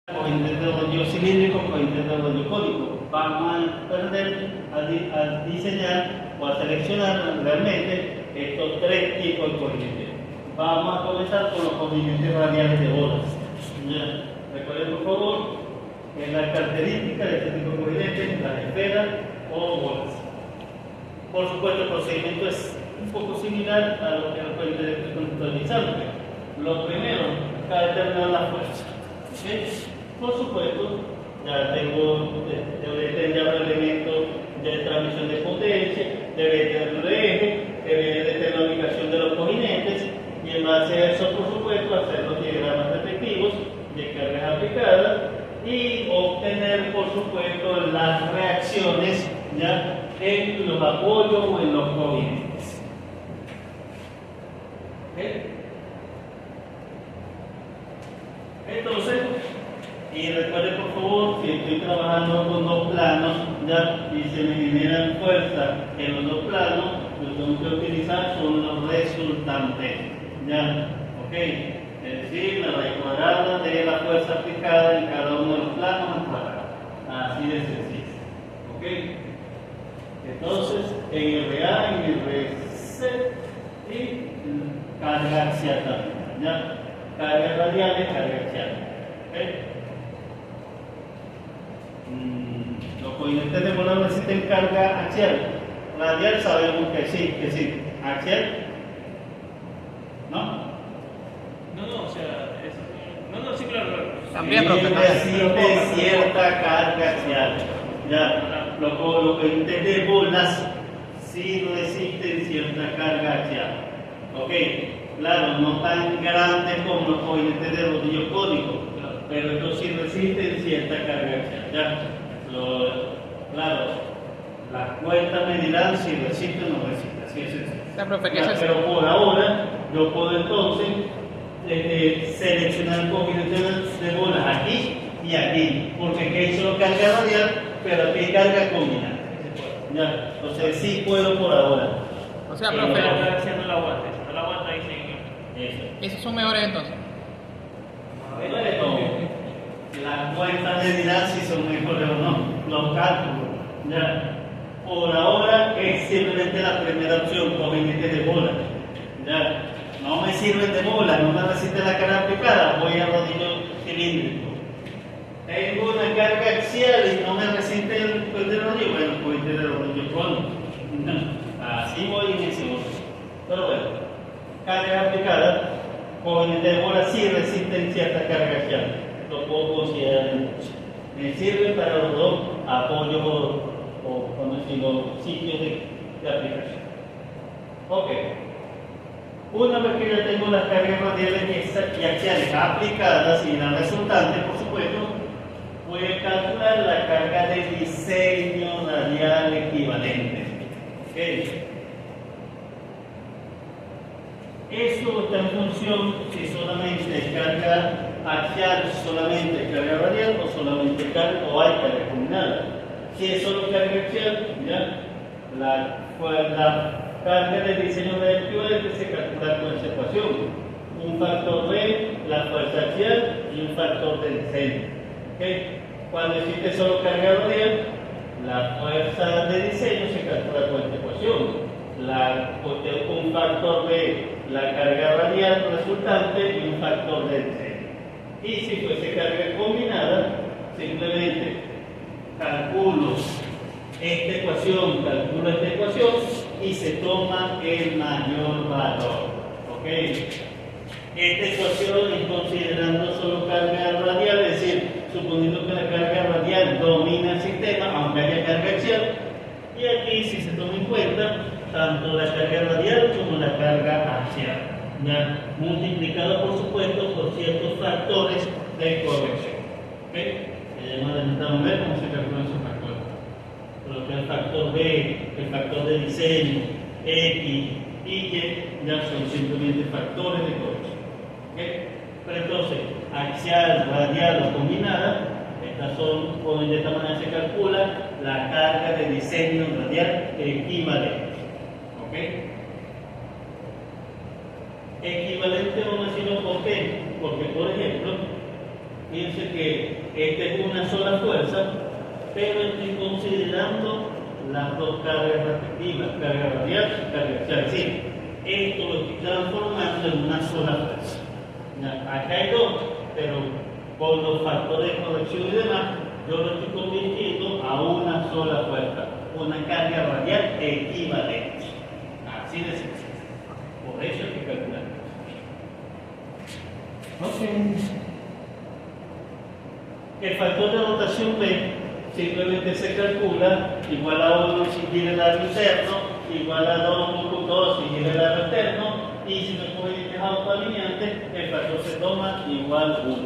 Corriente de rollo cilíndrico, corriente de rollo cónico. Vamos a aprender a diseñar o a seleccionar realmente estos tres tipos de corrientes. Vamos a comenzar con los corrientes radiales de bolas. Recuerden por favor que la característica de este tipo de corrientes, las esferas o bolas. Por supuesto, el procedimiento es un poco similar a lo que la corriente electroconductorizante. Lo primero, acá determinar la fuerza. ¿Okay? Por supuesto, ya debe tener ya un elemento de transmisión de potencia, debe tener un eje, debe tener la ubicación de los coincidentes y en base a eso, por supuesto, hacer los diagramas respectivos de cargas aplicadas y obtener, por supuesto, las reacciones ya en los apoyos o en los coincidentes. ¿Okay? Entonces, y recuerden por favor, si estoy trabajando con dos planos ya, y se me generan fuerzas en los dos planos, lo que tengo que utilizar son los resultantes. ¿Ya? ¿Ok? Es decir, la raíz cuadrada de la fuerza aplicada en cada uno de los planos al cuadrado. Así de sencillo. ¿Ok? Entonces, en el RA, en el RC y carga axial también. ¿Ya? Cargas radiales, carga axial. ¿Ok? Los coincidentes de bola necesitan carga axial. Radial sabemos que sí. ¿Axial? ¿No? No, o sea, sí, claro. También, sí, profe. necesita cierta carga axial. Ya, los coincidentes de bolas sí resisten cierta carga axial. Ok, claro, no tan grandes como los coincidentes de rodillo cónico, pero estos sí resisten cierta carga axial. Ya, claro, las cuentas me dirán si resiste o no resiste, así es sencillo. Pero por ahora yo puedo entonces seleccionar combinaciones de bolas aquí y aquí, porque aquí solo carga radial, pero aquí hay carga combinada. Ya, entonces sí puedo por ahora. O sea, profe, Está haciendo el aguante. Si no lo aguanta, ahí sí. esos son mejores entonces. Las cuentas me dirán si son mejores o no, los cálculos. Ya. Por ahora es simplemente la primera opción, combinaciones de bolas. Ya. No me sirven de bola, no me resiste la carga aplicada, voy a rodillo cilíndrico. Tengo una carga axial y no me resiste el rodillo, bueno, voy a tener el rodillo cónico. Así voy en ese orden. Pero bueno, carga aplicada, con de bola sí resisten cierta carga axial. Lo puedo considerar entonces. Me sirve para los dos apoyos o como decimos, sitios de aplicación. Ok. Una vez que ya tengo las cargas radiales y axiales aplicadas y la resultante, por supuesto, voy a calcular la carga de diseño radial equivalente. ¿Okay? Esto está en función si solamente carga axial, solamente carga radial o solamente carga o hay carga combinada. Si es solo carga axial, ya la carga de diseño radial equivalente se calcula con esa ecuación. Un factor B, la fuerza axial y un factor de diseño. ¿Okay? Cuando existe solo carga radial, la fuerza de diseño se calcula con esta ecuación. Un factor B, la carga radial resultante y un factor de diseño. Y si fuese carga combinada, simplemente calculo esta ecuación y se toma el mayor valor. ¿Ok? Esta ecuación es considerando solo carga radial, es decir, suponiendo que la carga radial domina el sistema, aunque haya carga axial, y aquí si se toma en cuenta tanto la carga radial como la carga axial, ya multiplicado por supuesto por ciertos factores de corrección. ¿Okay? Necesitamos ver cómo se calculan esos factores. Lo que es el factor B, el factor de diseño, X y Y, ya son simplemente factores de corrección. ¿Okay? Pero entonces, axial, radial o combinada, estas son, de esta manera se calcula la carga de diseño radial equivalente. ¿Ok? Equivalente vamos a decirlo, ¿por qué? Porque, por ejemplo, Fíjense que esta es una sola fuerza, pero estoy considerando las dos cargas respectivas, carga radial y carga axial. Es decir, esto lo estoy transformando en una sola fuerza. Acá hay dos, pero por los factores de corrección y demás, yo lo estoy convirtiendo a una sola fuerza, una carga radial equivalente. Así de sencillo. Por eso hay que calcular. El factor de rotación B simplemente se calcula igual a 1 si quiere el lado interno, igual a 2 si quiere el lado externo, y si me coeficientes autoalineantes, el factor se toma igual a 1.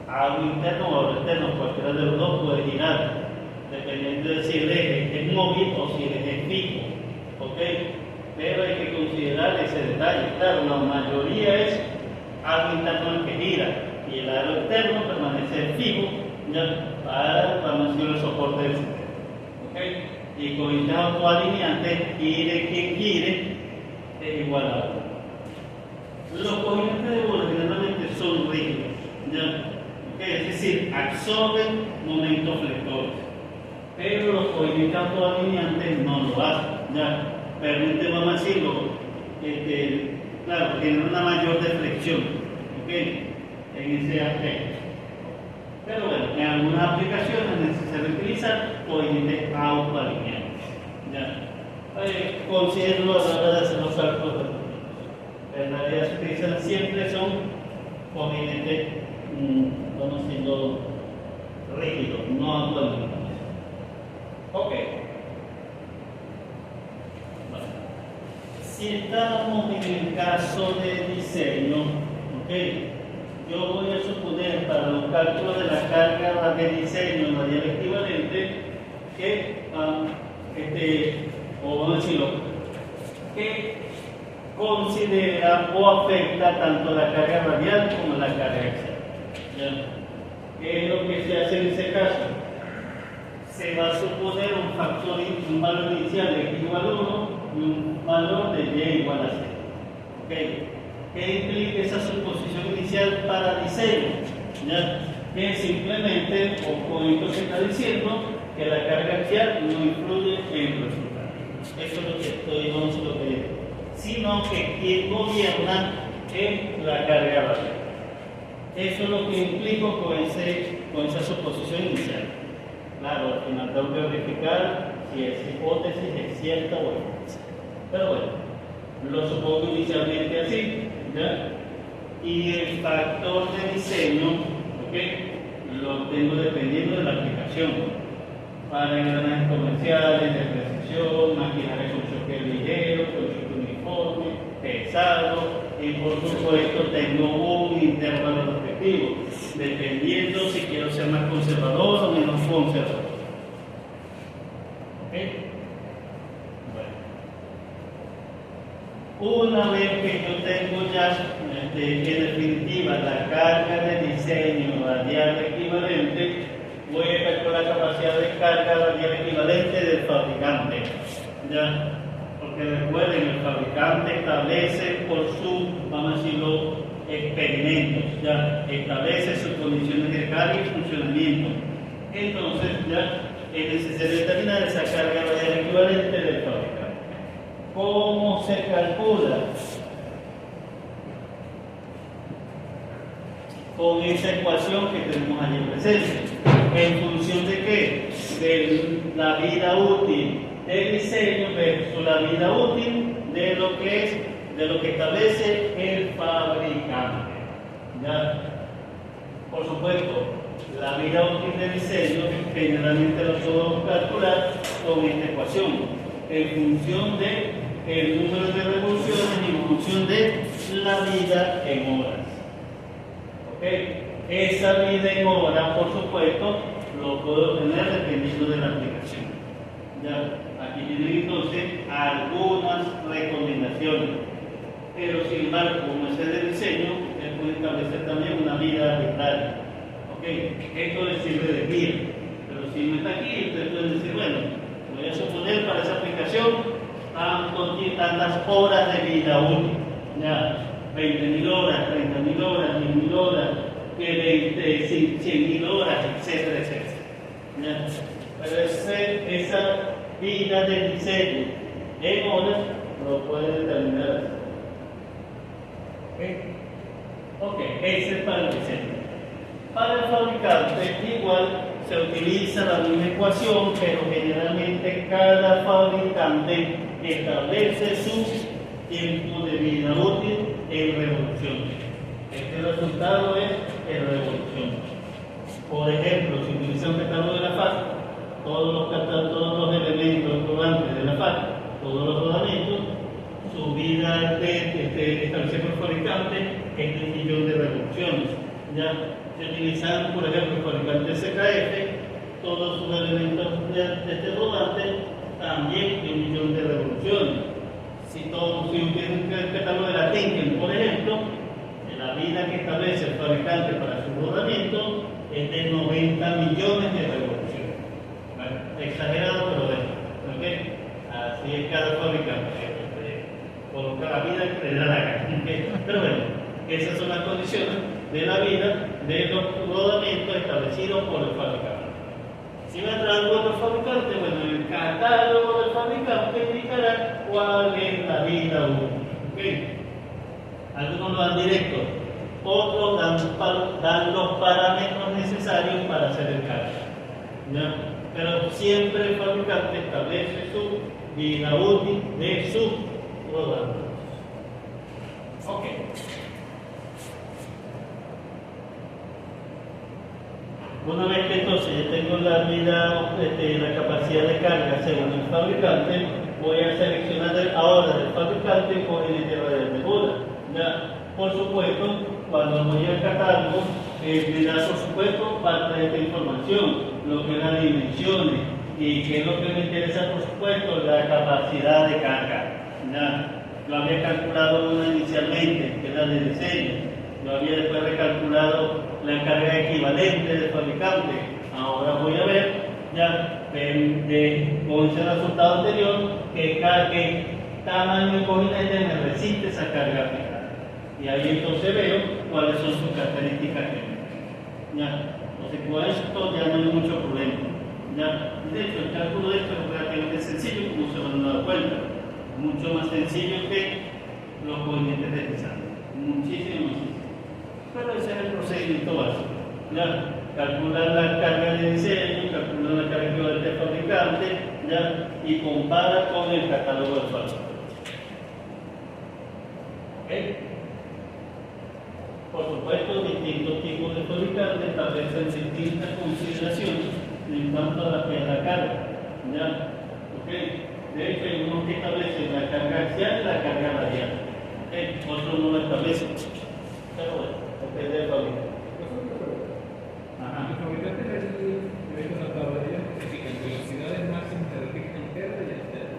Algo interno o algo externo, cualquiera de los dos puede girar, dependiendo de si el eje es móvil o si el eje es fijo. ¿Ok? Pero hay que considerar ese detalle. Claro, la mayoría es algo interno el que gira y el aro externo permanece fijo ya para mantener el soporte del sistema. ¿Okay? Y coeficiente autoalineante, gire quien gire, es igual a 1. Los coeficientes de bola generalmente son rígidos, ¿ya? ¿Okay? Es decir, absorben momentos flectores, pero los coeficientes autoalineantes no lo hacen, ¿ya? Permiten, vamos a decirlo, claro, tienen una mayor deflexión, ¿okay? En ese aspecto. Pero bueno, en algunas aplicaciones es necesario utilizar coeficientes autoalineantes. Considero a la hora de hacer los cálculos de los en realidad se utilizan siempre son coeficientes, vamos a decirlo, rígidos, no autoalineantes. Ok. Si estamos en el caso de diseño, ¿okay? Yo voy a suponer para los cálculos de la carga de diseño radial equivalente que, o vamos a decirlo, que considera o afecta tanto la carga radial como la carga axial. ¿Qué es lo que se hace en ese caso? Se va a suponer un valor inicial de x igual a 1 y un valor de y igual a 0. ¿Okay? ¿Qué implica esa suposición inicial para diseño? ¿Ya? Que simplemente, o con esto se está diciendo que la carga axial no influye en el resultado. Eso es lo que estoy, no es lo que digo. Sino que quien gobierna es la carga radial. Eso es lo que implico con esa suposición inicial. Claro, al final tengo que verificar si esa hipótesis es cierta o no. Pero bueno, lo supongo inicialmente así, ¿ya? Y el factor de diseño, ¿okay? Lo tengo dependiendo de la aplicación. Para engranajes comerciales, de precisión, maquinaria con choque ligero, con choque uniforme, pesado, y por supuesto tengo un intervalo respectivo, dependiendo si quiero ser más conservador o menos conservador. ¿Ok? Bueno. Una vez que yo tengo ya, en definitiva, la carga de diseño radial equivalente, voy a calcular la capacidad de carga radial equivalente del fabricante. ¿Ya? Porque recuerden, el fabricante establece por su, vamos a decirlo, experimentos, ya establece sus condiciones de carga y funcionamiento. Entonces, ya es necesario determinar esa carga radial equivalente del fabricante. ¿Cómo se calcula? Con esa ecuación que tenemos allí presente. ¿En función de qué? De la vida útil del diseño versus la vida útil de lo que establece el fabricante. ¿Ya? Por supuesto, la vida útil del diseño generalmente lo podemos calcular con esta ecuación, en función de el número de revoluciones y en función de la vida en horas. ¿Okay? Esa vida en horas, por supuesto, lo puedo obtener dependiendo de la aplicación. ¿Ya? Aquí tienen entonces algunas recomendaciones, pero sin embargo, como es el de diseño, usted puede establecer también una vida arbitraria. ¿Okay? Esto le sirve de guía, pero si no está aquí, usted puede decir, bueno, voy a suponer para esa aplicación tantas horas de vida útil, ya 20.000 horas, 30.000 horas, 10.000 horas, de 100.000 horas, etcétera, etcétera. ¿Ya? Pero esa vida de diseño en horas lo puede determinar. Ok, ese es para el diseño. Para el fabricante, igual se utiliza la misma ecuación, pero generalmente cada fabricante establece su tiempo de vida útil en revoluciones. Este resultado es en revoluciones. Por ejemplo, si utiliza un catálogo de la FAC, todos los elementos rodantes de la FAC, todos los rodamientos, su vida establecida por el fabricante es de 1.000.000 de revoluciones. ¿Ya? Se utilizan, por ejemplo, el fabricante SKF, todos sus elementos de este rodante también de 1.000.000 de revoluciones. Si utilizan el catálogo de la Tinken, por ejemplo, la vida que establece el fabricante para su rodamiento es de 90 millones de revoluciones. Bueno, exagerado, pero bueno, ¿okay? Así es cada fabricante. Coloca la vida que le da la gana. ¿Okay? Pero bueno, esas son las condiciones de la vida de los rodamientos establecidos por el fabricante. Si va a entrar otro fabricante, bueno, el catálogo del fabricante indicará cuál es la vida útil. ¿Okay? Algunos lo dan directo, otros dan los parámetros necesarios para hacer el cálculo. ¿Ya? Pero siempre el fabricante establece su vida útil de sus rodamientos. Ok. Una vez que entonces ya tengo la vida, la capacidad de carga según el fabricante, voy a seleccionar ahora del fabricante por el radial de bola. Ya, por supuesto, cuando voy al catálogo, me da por supuesto parte de esta información, lo que es las dimensiones y que es lo que me interesa, por supuesto, la capacidad de carga. Ya, lo había calculado una inicialmente, que era de diseño. Yo había después recalculado la carga equivalente del fabricante. Ahora voy a ver, ya, con ese resultado anterior, que tamaño coincidente me resiste esa carga aplicada. Y ahí entonces veo cuáles son sus características técnicas. Ya, entonces con esto ya no hay mucho problema. Ya, de hecho, el cálculo de esto es relativamente sencillo, como se van a dar cuenta. Mucho más sencillo que los coincidentes de deslizantes. Muchísimo más sencillo. Pero ese es el procedimiento básico. Ya, calcular la carga de diseño, calcular la carga equivalente del fabricante, ya, y compara con el catálogo del fabricante. ¿Okay? Por supuesto, distintos tipos de fabricantes establecen distintas consideraciones en cuanto a la carga. ¿Ya? ¿Okay? De hecho, hay unos que establecen la carga axial y la carga radial. ¿Okay? Otros no lo establecen. Pero bueno, depende del fabricante. El fabricante le hizo una tabla de velocidades máximas de la técnica interna y externa.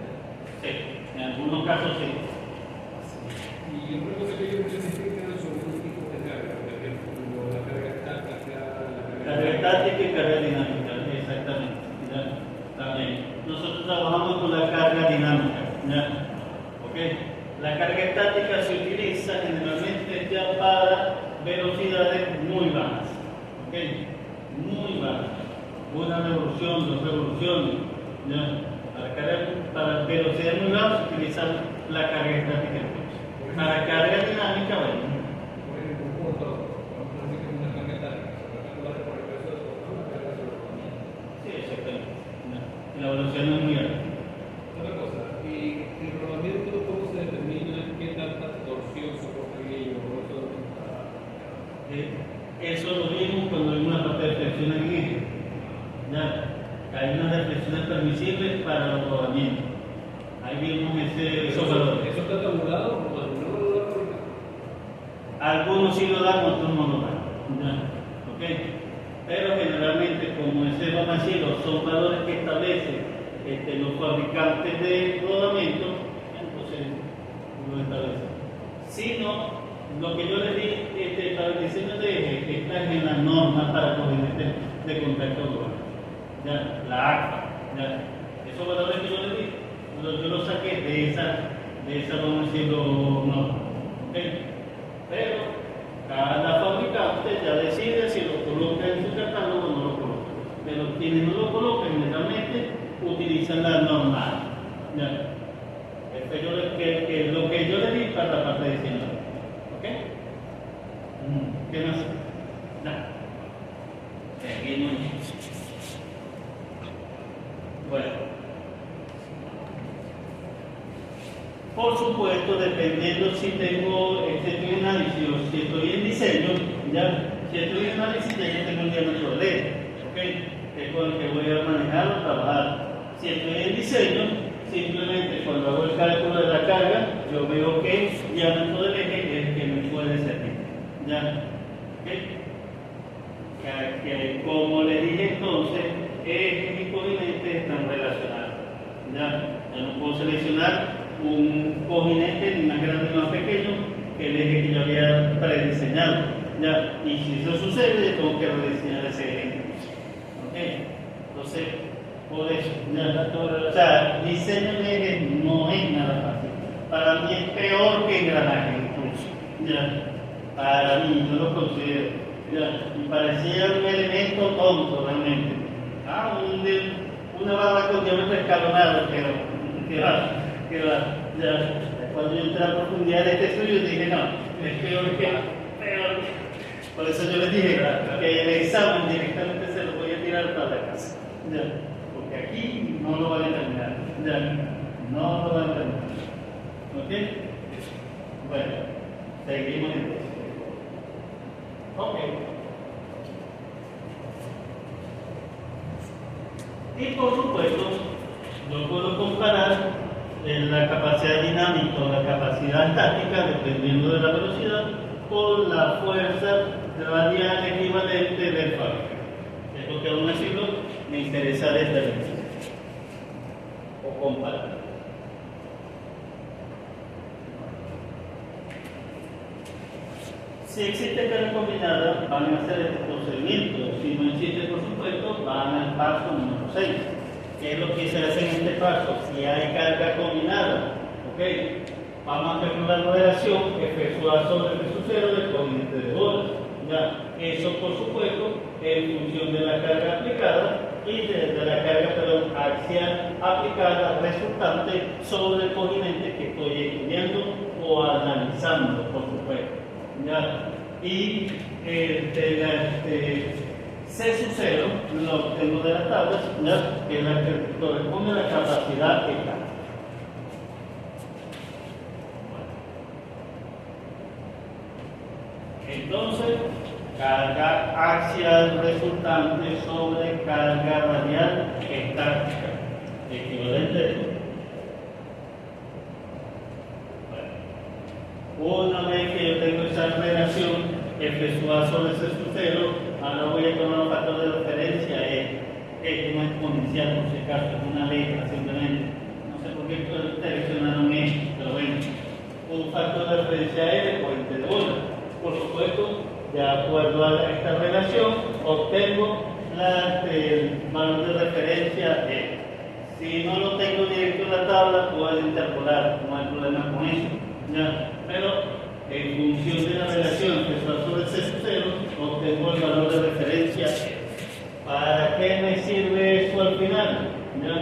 Sí, en algunos casos sí. Y otra cosa que ellos necesitan sobre un tipo de carga, por ejemplo, la carga estática, Carga estática y carga dinámica, exactamente. ¿Ya? También. Nosotros trabajamos con la carga dinámica. ¿Ya? ¿Okay? La carga estática se utiliza generalmente ya para velocidades muy bajas. ¿Okay? Muy bajas. Una revolución, 2 revoluciones. ¿Ya? Para velocidades muy bajas se utiliza la carga estática. Para carga dinámica, bueno. por ejemplo, un motor, vamos a decir que es una carga estática, se va a calcular por el peso del motor, la carga sobre el rodamiento. Sí, exactamente. Y la velocidad no es muy alta. Otra cosa, y el rodamiento, ¿cómo se determina qué tanta torsión soporta el guía? Eso lo vimos cuando vimos la parte de flexión en eje. Ya, hay unas reflexiones permisibles para los rodamientos. Ahí vimos esos valores. ¿Eso está tabulado o no? ¿No lo da por acá? Algunos sí lo dan, otros no lo dan. ¿Ya? ¿Okay? Pero generalmente, como ese vacío son valores que establecen los fabricantes de rodamiento, entonces lo establecen. Si no, lo que yo les di para el diseño de eje, que está en la norma para coordenadas de contacto urbano. Ya, la ACFA. Ya. Esos valores que yo les di, yo los saqué de esa vamos a decirlo, norma. ¿Okay? Pero Cada fabricante ya decide si lo coloca en su catálogo o no lo coloca. Pero quienes no lo colocan generalmente utilizan la normal. ¿Ya? Esto es lo que yo le di para la parte adicional. ¿Ok? ¿Qué más? Ya. Seguimos. Bueno. Por supuesto, dependiendo si tengo estoy en análisis o si estoy en diseño, ya, si estoy en análisis ya tengo un diámetro de LED, ¿ok? Que es con el que voy a manejar o trabajar. Si estoy en diseño, simplemente cuando hago el cálculo de la carga, yo veo que el diámetro del eje es el que me puede servir, ¿ya? ¿Ok? Que como les dije entonces, ejes y coordinates están relacionados, ¿ya? Yo no puedo seleccionar un cojinete ni más grande ni más pequeño que el eje que yo había prediseñado. ¿Ya? Y si eso sucede, yo tengo que rediseñar ese eje. ¿Ok? Entonces, por eso, o sea, diseño de eje no es nada fácil. Para mí es peor que engranaje incluso. ¿Ya? Para mí, yo lo considero. ¿Ya? Y parecía un elemento tonto realmente. Una barra con diámetro escalonado, pero que va. Ya, cuando yo entré a profundidad de este estudio dije no, es peor que peor. Por eso yo les dije que el examen directamente se lo voy a tirar para la casa, ya, porque aquí no lo van a terminar, ya, no lo van a terminar. ¿Ok? Bueno, seguimos entonces. Ok. Y por supuesto, yo puedo comparar la capacidad dinámica o la capacidad estática, dependiendo de la velocidad, con la fuerza radial equivalente del fabricante. Es lo que aún así me interesa determinar o comparar. Si existe carga combinada, van a hacer este procedimiento. Si no existe, por supuesto, van al paso número 6. ¿Qué es lo que se hace en este paso? Si hay carga combinada, ¿ok? Vamos a calcular la relación F sobre F0 del cojinete de bolas. ¿Ya? Eso, por supuesto, en función de la carga aplicada y de la carga axial aplicada resultante sobre el cojinete que estoy estudiando o analizando, por supuesto. ¿Ya? Y C sub 0 lo obtengo de las tablas, ¿ya? Que es la que corresponde a la capacidad que está. Entonces, carga axial resultante sobre carga radial estática, equivalente a esto. Una vez que yo tengo esa relación F sub A sobre C sub 0, ahora voy a tomar un factor de referencia que no es exponencial, por si acaso, es una letra simplemente. No sé por qué seleccionaron esto, pero bueno, un factor de referencia de fuente de bola. Por supuesto, de acuerdo a esta relación, obtengo el valor de referencia E. Si no lo tengo directo en la tabla, puedo interpolar, no hay problema con eso. ¿Ya? Pero en función de la relación que está sobre C sub 0, obtengo el valor de referencia E. ¿Para qué me sirve eso al final? ¿Ya?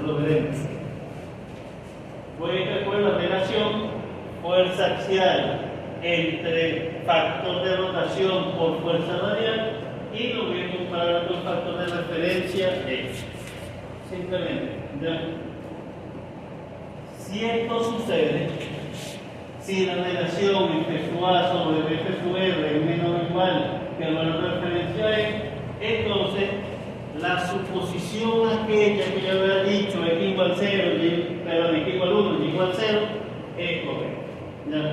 Lo veremos. Voy a calcular la relación fuerza axial entre factor de rotación por fuerza radial y lo voy a comparar con factor de referencia E. Simplemente, ¿ya? Si esto sucede, si la relación F sub A sobre F sub R es menor o igual que el valor de referencia E, entonces la suposición aquella que yo había dicho, X igual 0, perdón, X igual 1, Y igual 0, es correcta. ¿Ya?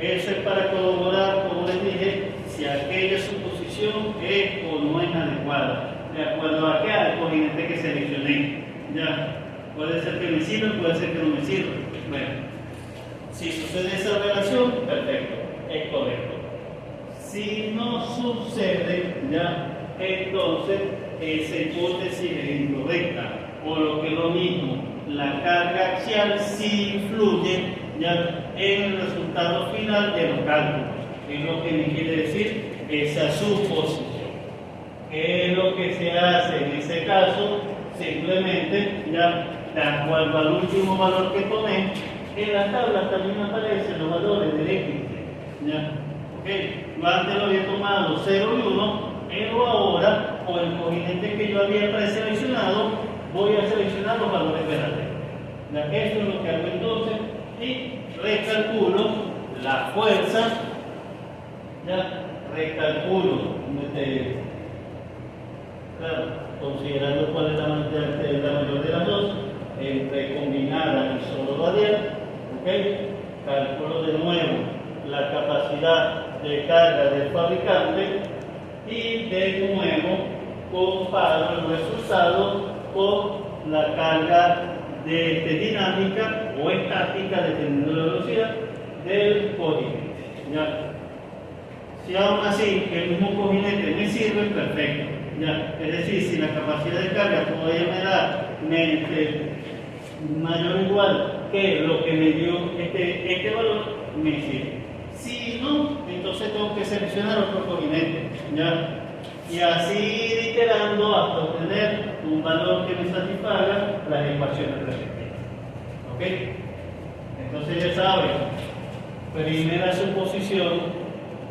Eso es para corroborar, como les dije, si aquella suposición es o no es adecuada, de acuerdo a qué al cojinete que seleccioné. ¿Ya? Puede ser que me sirva, puede ser que no me sirva. Bueno, si sucede esa relación, perfecto, es correcto. Si no sucede, ¿ya? Entonces esa hipótesis es incorrecta. O lo que es lo mismo, la carga axial sí influye, ¿ya? En el resultado final de los cálculos. ¿Qué es lo que me quiere decir esa suposición? ¿Qué es lo que se hace en ese caso? Simplemente, ya, de acuerdo al último valor que tomé, en la tabla también aparecen los valores del X. ¿Ya? ¿Okay? Yo antes lo había tomado 0 y 1, pero ahora, por el coeficiente que yo había preseleccionado, voy a seleccionar los valores verdaderos. ¿Ya? Esto es lo que hago entonces y recalculo la fuerza. ¿Ya? Recalculo, claro, considerando cuál es la mayor de las dos, entre combinada y solo radial, ¿okay? Calculo de nuevo la capacidad de carga del fabricante y de nuevo comparo el resultado con la carga dinámica o estática, dependiendo de la velocidad, del coeficiente. ¿Ya? Si aún así el mismo coeficiente me sirve, perfecto. ¿Ya? Es decir, si la capacidad de carga todavía me da mayor o igual que lo que me dio este valor, me sirve. Si no, entonces tengo que seleccionar otro coeficiente. ¿Ya? Y así ir iterando hasta obtener un valor que me satisfaga las ecuaciones respectivas. ¿Ok? Entonces ya saben, primera suposición.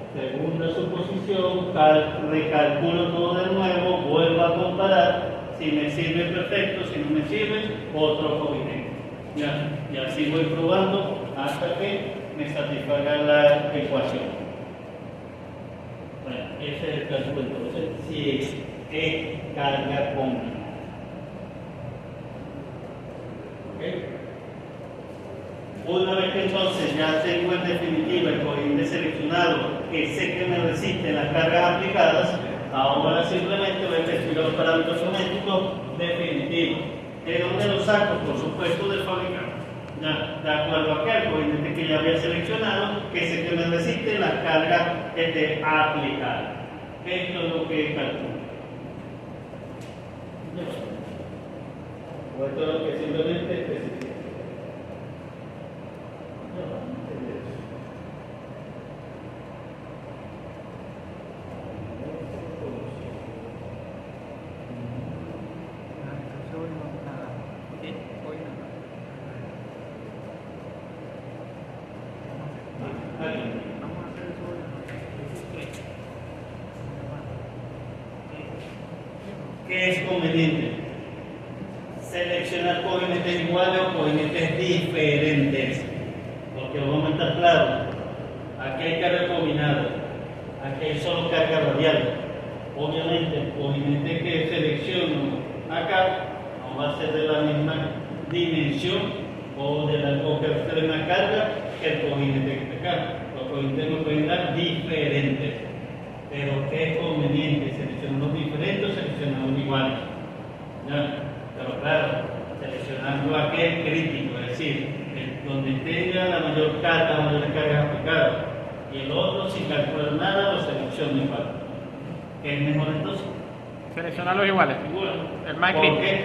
Segunda suposición, recalculo todo de nuevo, vuelvo a comparar, si me sirve perfecto, si no me sirve, otro coeficiente. ¿Ya? Y así voy probando hasta que me satisfaga la ecuación. Bueno, ese es el cálculo entonces, si es carga combinada. ¿Ok? Una vez que entonces ya tengo en definitiva el coeficiente seleccionado, que sé que me resiste las cargas aplicadas, ahora simplemente voy a investigar los parámetros geométricos definitivos. ¿De dónde los saco? Por supuesto del fabricante. Ya, de acuerdo a aquel coeficiente que ya había seleccionado, que sé que me resiste las cargas aplicadas. Esto es lo que calculo. Esto es lo que simplemente especifica. ¿Qué es conveniente? Seleccionar coeficientes iguales o coeficientes diferentes. Porque vamos a estar claros. Aquí hay carga combinada. Aquí hay solo carga radial. Obviamente el coeficiente que selecciono acá no va a ser de la misma dimensión o que va a ser una carga que el coeficiente que está acá. Los coeficientes me pueden dar diferentes. Pero ¿qué es conveniente? ¿Seleccionarlos diferentes o seleccionarlos iguales? ¿Ya? Pero claro, seleccionando aquel crítico, es decir, donde tenga la mayor carga, la mayor carga aplicada, y el otro, sin calcular nada, lo selecciono igual. ¿Qué es mejor entonces? Seleccionar los iguales. Igual. El más ¿Por crítico. qué?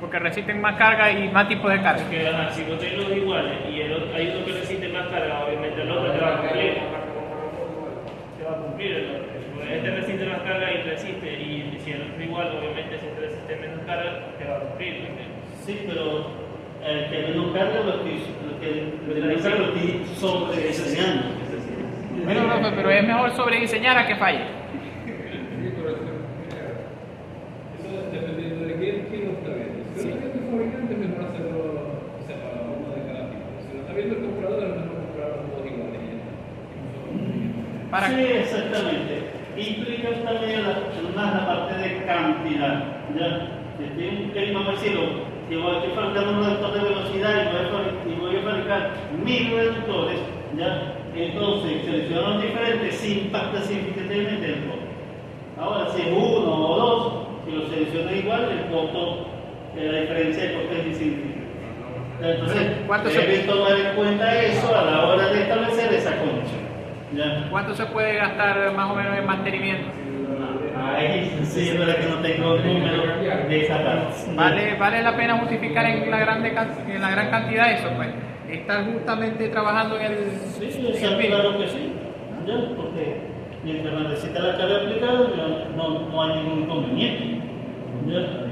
Porque resisten más carga y más tipos de carga. Porque si vos tenés los iguales y hay uno que resiste más carga, obviamente el otro te va a cumplir. Te va a cumplir el otro. Porque este resiste más carga y resiste, y si el otro es igual, obviamente si este resiste menos carga, te va a cumplir. Sí, pero el que menos carga lo estoy sobrediseñando. Bueno, profe, pero es mejor sobrediseñar a que falle. Eso dependiendo de quién lo está viendo. Si lo está viendo el fabricante, es mejor hacerlo separado, uno de cada tipo. Si lo está viendo el comprador, es mejor comprar los dos iguales. ¿Para Sí, qué? exactamente. Implica también más la parte de cantidad. ¿Ya? Vamos a decirlo, si voy a fabricar un reductor de velocidad y voy a fabricar 1000 reductores, ¿ya? Entonces seleccionar diferentes sí impacta significativamente el costo. Ahora, si es uno o dos, si lo selecciona igual, el costo, la diferencia de costo es insignificante. Entonces, ¿Cuánto deben tomar en cuenta eso a la hora de establecer esa condición. ¿Ya? ¿Cuánto se puede gastar más o menos en mantenimiento? Ahí sí es verdad que no tengo número de esa parte. ¿Vale la pena justificar en la gran cantidad eso? Pues estar justamente trabajando en el Sí, en el claro que sí. ¿ya? Porque mientras necesita la carga aplicada, no hay ningún inconveniente. ¿Ya?